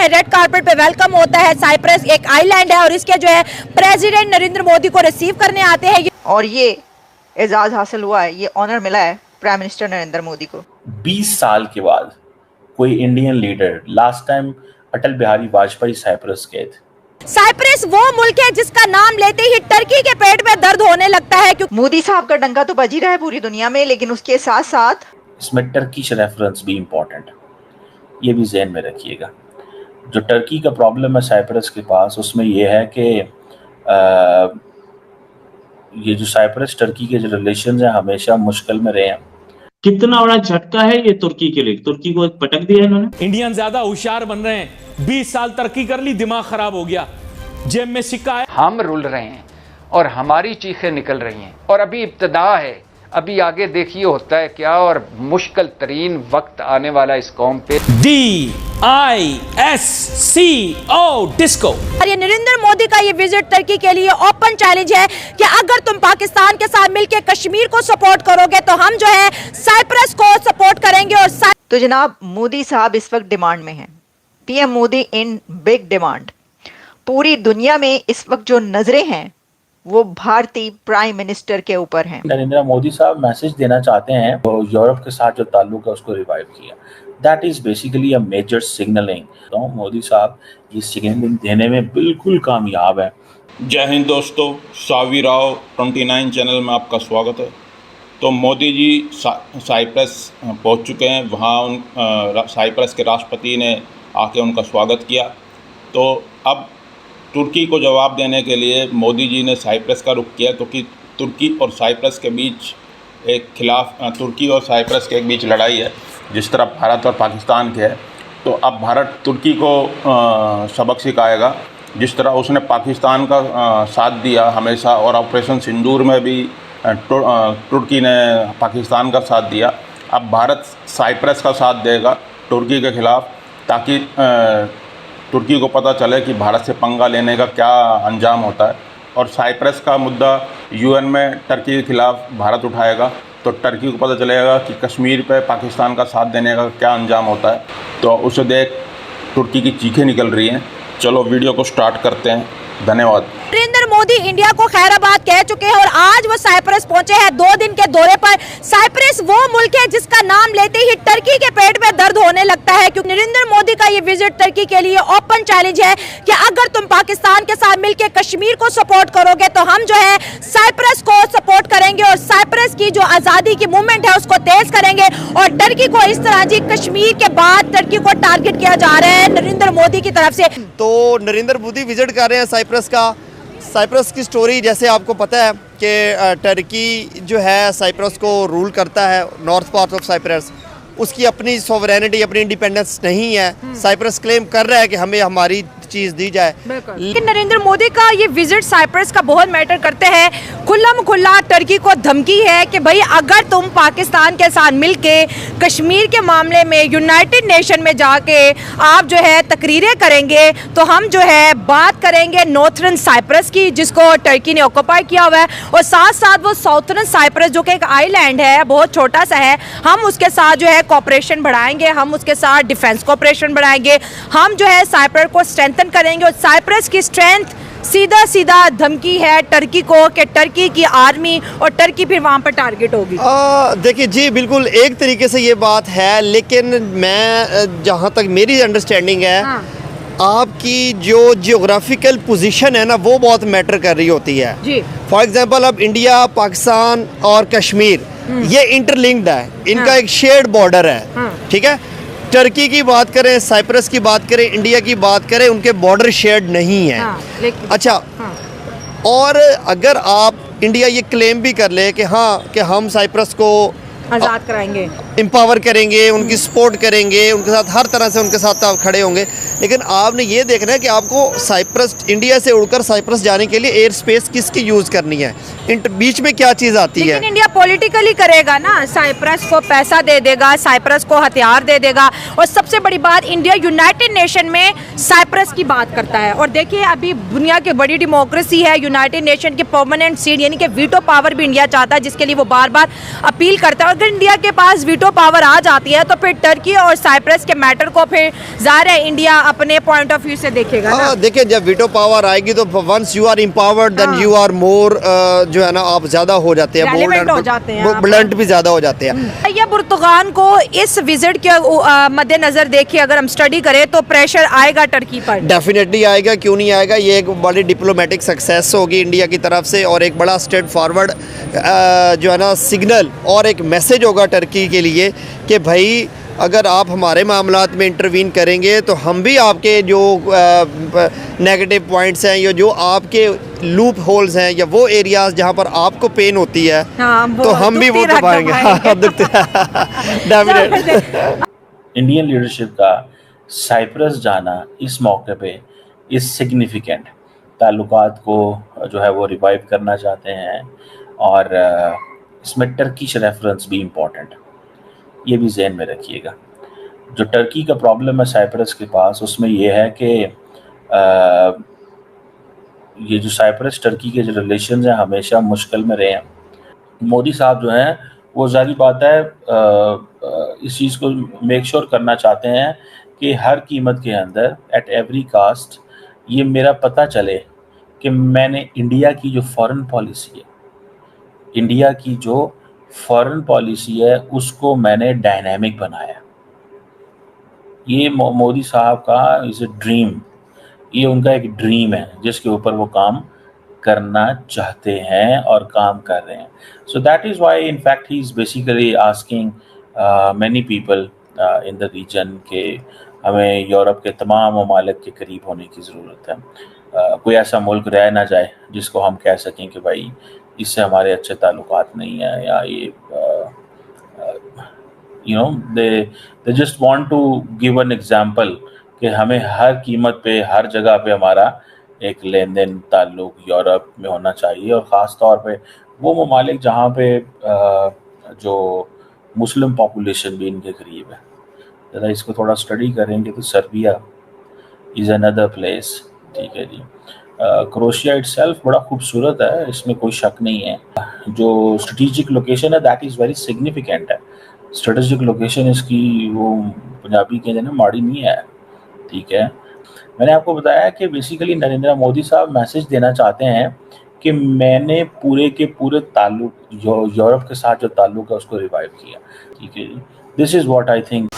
हैं, red carpet पे welcome होता है। साइप्रस एक आइलैंड है और इसके जो है प्रेसिडेंट नरेंद्र मोदी को रिसीव करने आते हैं और ये एजाज हासिल हुआ है, ये ऑनर मिला है प्राइम मिनिस्टर नरेंद्र मोदी को। 20 साल के बाद कोई Indian leader, last time Atal Bihari Vajpayee Cyprus गए थे। साइप्रस वो मुल्क है जिसका नाम लेते ही टर्की के पेट में दर्द होने लगता है क्योंकि मोदी साहब का डंका तो बज ही रहा है पूरी दुनिया में, लेकिन उसके साथ साथ इसमें टर्किश रेफरेंस भी इम्पोर्टेंट है, ये भी जहन में रखिएगा। जो टर्की का प्रॉब्लम है साइप्रस के पास, उसमें यह है कि ये जो साइप्रस टर्की के जो रिलेशन है हमेशा मुश्किल में रहे हैं। कितना बड़ा झटका है ये तुर्की के लिए, तुर्की को पटक दिया इन्होंने। इंडियन ज्यादा होशियार बन रहे हैं, 20 साल तरक्की कर ली, दिमाग खराब हो गया, जेब में सिक्का है। हम रुल रहे हैं और हमारी चीखें निकल रही हैं और अभी इब्तदा है, अभी आगे देखिए होता है क्या, और मुश्किल तरीन वक्त आने वाला इस कौम पे। DISCO disco. और ये नरेंद्र मोदी का ये विजिट टर्की के लिए ओपन चैलेंज है कि अगर तुम पाकिस्तान के साथ मिलकर कश्मीर को सपोर्ट करोगे तो हम जो है साइप्रस को सपोर्ट करेंगे। और तो जनाब मोदी साहब इस वक्त डिमांड में हैं, PM Modi in big demand. पूरी दुनिया में इस वक्त जो नजरें हैं वो भारतीय प्राइम मिनिस्टर के ऊपर हैं। नरेंद्र मोदी साहब मैसेज देना चाहते हैं, वो यूरोप के साथ जो ताल्लुक है उसको रिवाइव किया। That is basically a major signalling. तो मोदी साहब ये सिग्नलिंग देने में बिल्कुल कामयाब है। जय हिंद दोस्तों, सावी राव 29 चैनल में आपका स्वागत है। तो मोदी जी साइप्रस पहुंच चुके हैं, वहाँ साइप्रस के राष्ट्रपति ने आके उनका स्वागत किया। तो अब तुर्की को जवाब देने के लिए मोदी जी ने साइप्रस का रुख किया, क्योंकि तुर्की और साइप्रस के बीच तुर्की और साइप्रस के बीच लड़ाई है, जिस तरह भारत और पाकिस्तान के है। तो अब भारत तुर्की को सबक सिखाएगा, जिस तरह उसने पाकिस्तान का साथ दिया हमेशा, और ऑपरेशन सिंदूर में भी तुर्की ने पाकिस्तान का साथ दिया। अब भारत साइप्रस का साथ देगा तुर्की के ख़िलाफ़, ताकि तुर्की को पता चले कि भारत से पंगा लेने का क्या अंजाम होता है। और साइप्रस का मुद्दा यूएन में टर्की के ख़िलाफ़ भारत उठाएगा, तो टर्की को पता चलेगा कि कश्मीर पे पाकिस्तान का साथ देने का क्या अंजाम होता है। तो उसे देख तुर्की की चीखें निकल रही हैं। चलो वीडियो को स्टार्ट करते हैं, धन्यवाद। नरेंद्र मोदी इंडिया को खैराबाद कह चुके हैं और आज वो साइप्रस पहुंचे हैं 2 दिन के दौरे पर। साइप्रस वो मुल्क है जिसका नाम लेते ही टर्की के पेट में दर्द होने लगता है क्योंकि नरेंद्र मोदी का ये विजिट टर्की के लिए ओपन चैलेंज है कि अगर तुम पाकिस्तान के साथ मिलकर कश्मीर को सपोर्ट करोगे तो हम जो है साइप्रस को सपोर्ट करेंगे और साइप्रस की जो आजादी की मूवमेंट है उसको तेज करेंगे। और टर्की को इस तरह जी कश्मीर के बाद टर्की को टारगेट किया जा रहा है नरेंद्र मोदी की तरफ से। तो नरेंद्र मोदी विजिट कर रहे हैं साइप्रस का। साइप्रस की स्टोरी जैसे आपको पता है कि टर्की जो है साइप्रस को रूल करता है, नॉर्थ पार्ट ऑफ साइप्रस। उसकी अपनी सॉवरेनिटी, अपनी इंडिपेंडेंस नहीं है। साइप्रस क्लेम कर रहा है कि हमें हमारी चीज़ दी जाए। लेकिन नरेंद्र मोदी का ये विजिट साइप्रस का बहुत मैटर करते हैं। खुल्ला टर्की को धमकी है कि भाई अगर तुम पाकिस्तान के साथ मिलके कश्मीर के मामले में यूनाइटेड नेशन में जाके आप जो है तकरीरें करेंगे तो हम जो है बात करेंगे नॉर्थर्न साइप्रस की, जिसको टर्की ने ऑक्यूपाई किया हुआ है, और साथ साथ वो साउथर्न साइप्रस जो कि एक आइलैंड है, बहुत छोटा सा है, हम उसके साथ जो है कोऑपरेशन बढ़ाएंगे, हम उसके साथ डिफेंस कोऑपरेशन बढ़ाएंगे, हम जो है साइप्रस को स्ट्रेंथन करेंगे। और साइप्रस की स्ट्रेंथ सीधा धमकी है टर्की को कि टर्की की आर्मी और टर्की फिर वहाँ पर टारगेट होगी। देखिए जी, बिल्कुल एक तरीके से ये बात है, लेकिन मैं जहाँ तक मेरी अंडरस्टैंडिंग है, आपकी जो जियोग्राफिकल पोजीशन है ना वो बहुत मैटर कर रही होती है जी। फॉर एग्जांपल अब इंडिया, पाकिस्तान और कश्मीर ये इंटरलिंक्ड है, इनका एक शेयर्ड बॉर्डर है, ठीक है। टर्की की बात करें, साइप्रस की बात करें, इंडिया की बात करें, उनके बॉर्डर शेयर्ड नहीं है। अच्छा, और अगर आप इंडिया ये क्लेम भी कर ले कि हाँ कि हम साइप्रस को आज़ाद कराएंगे, एम्पावर करेंगे, उनकी सपोर्ट करेंगे, उनके साथ हर तरह से उनके साथ आप खड़े होंगे, लेकिन आपने ये देखना है कि आपको साइप्रस, इंडिया से उड़कर साइप्रस जाने के लिए एयर स्पेस किसकी यूज़ करनी है, बीच में क्या चीज़ आती है। लेकिन इंडिया पॉलिटिकली करेगा ना, साइप्रस को पैसा दे देगा, साइप्रस को हथियार दे देगा, और सबसे बड़ी बात इंडिया यूनाइटेड नेशन में साइप्रस की बात करता है। और देखिए अभी दुनिया की बड़ी डेमोक्रेसी है, यूनाइटेड नेशन की परमानेंट सीट यानी कि वीटो पावर भी इंडिया चाहता है, जिसके लिए वो बार बार अपील करता है। अगर इंडिया के पास वीटो वीटो पावर आ जाती है तो फिर टर्की और साइप्रस के मैटर को फिर ज़ाहिर है इंडिया अपने पॉइंट ऑफ व्यू से देखेगा ना। हाँ, देखिए जब वीटो पावर आएगी तो once you are empowered then you are more जो है ना आप ज़्यादा हो जाते हैं, Relevant हो जाते हैं आप। ब्लंट भी ज़्यादा हो जाते हैं। ये बुर्तगान को इस विजिट के मद्देनजर देखिए अगर हम स्टडी करें तो प्रेशर आएगा टर्की पर। डेफिनेटली आएगा, क्यों नहीं आएगा। ये एक बड़ी डिप्लोमेटिक सक्सेस होगी इंडिया की तरफ से और एक बड़ा स्ट्रेट फॉरवर्ड जो है ना सिग्नल और एक मैसेज होगा टर्की के लिए कि भाई अगर आप हमारे मामलात में इंटरवीन करेंगे तो हम भी आपके जो नेगेटिव पॉइंट्स हैं या जो आपके लूप होल्स हैं या वो एरियाज जहाँ पर आपको पेन होती है तो हम भी वो दबाएंगे। हाँ, डेफिनेटली। इंडियन लीडरशिप का साइप्रस जाना इस मौके पे इज सिग्निफिकेंट। ताल्लुकात को जो है वो रिवाइव करना चाहते हैं और इसमें टर्किश रेफरेंस भी इम्पोर्टेंट, ये भी जहन में रखिएगा। जो टर्की का प्रॉब्लम है साइप्रस के पास उसमें ये है कि ये जो साइप्रस टर्की के जो रिलेशन हैं हमेशा मुश्किल में रहे हैं। मोदी साहब जो हैं वो ज़ाहिर बात है इस चीज़ को मेक श्योर करना चाहते हैं कि हर कीमत के अंदर एट एवरी कास्ट ये मेरा पता चले कि मैंने इंडिया की जो फॉरेन पॉलिसी है, इंडिया की जो फॉरेन पॉलिसी है उसको मैंने डायनामिक बनाया। ये मोदी साहब का इज़ ए ड्रीम, ये उनका एक ड्रीम है जिसके ऊपर वो काम करना चाहते हैं और काम कर रहे हैं। So that is why in fact he is basically asking many people in the region के हमें यूरोप के तमाम ममालिक के करीब होने की ज़रूरत है। कोई ऐसा मुल्क रह ना जाए जिसको हम कह सकें कि भाई इससे हमारे अच्छे ताल्लुकात नहीं है या ये you know they just want to give an example कि हमें हर कीमत पे हर जगह पे हमारा एक लेन देन ताल्लुक यूरोप में होना चाहिए और ख़ास तौर पे वो ममालिक जहाँ पे जो मुस्लिम पॉपुलेशन भी इनके करीब है। ज़रा इसको थोड़ा स्टडी करेंगे तो सर्बिया इज़ अनदर प्लेस, ठीक है जी। क्रोशिया इटसेल्फ बड़ा खूबसूरत है, इसमें कोई शक नहीं है। जो स्ट्रेटिजिक लोकेशन है दैट इज़ वेरी सिग्निफिकेंट है। स्ट्रेटेजिक लोकेशन इसकी वो पंजाबी कहते हैं ना माड़ी नहीं है, ठीक है। मैंने आपको बताया कि बेसिकली नरेंद्र मोदी साहब मैसेज देना चाहते हैं कि मैंने पूरे के पूरे ताल्लुक यूरोप के साथ जो ताल्लुक है उसको रिवाइव किया, ठीक है। This is what I think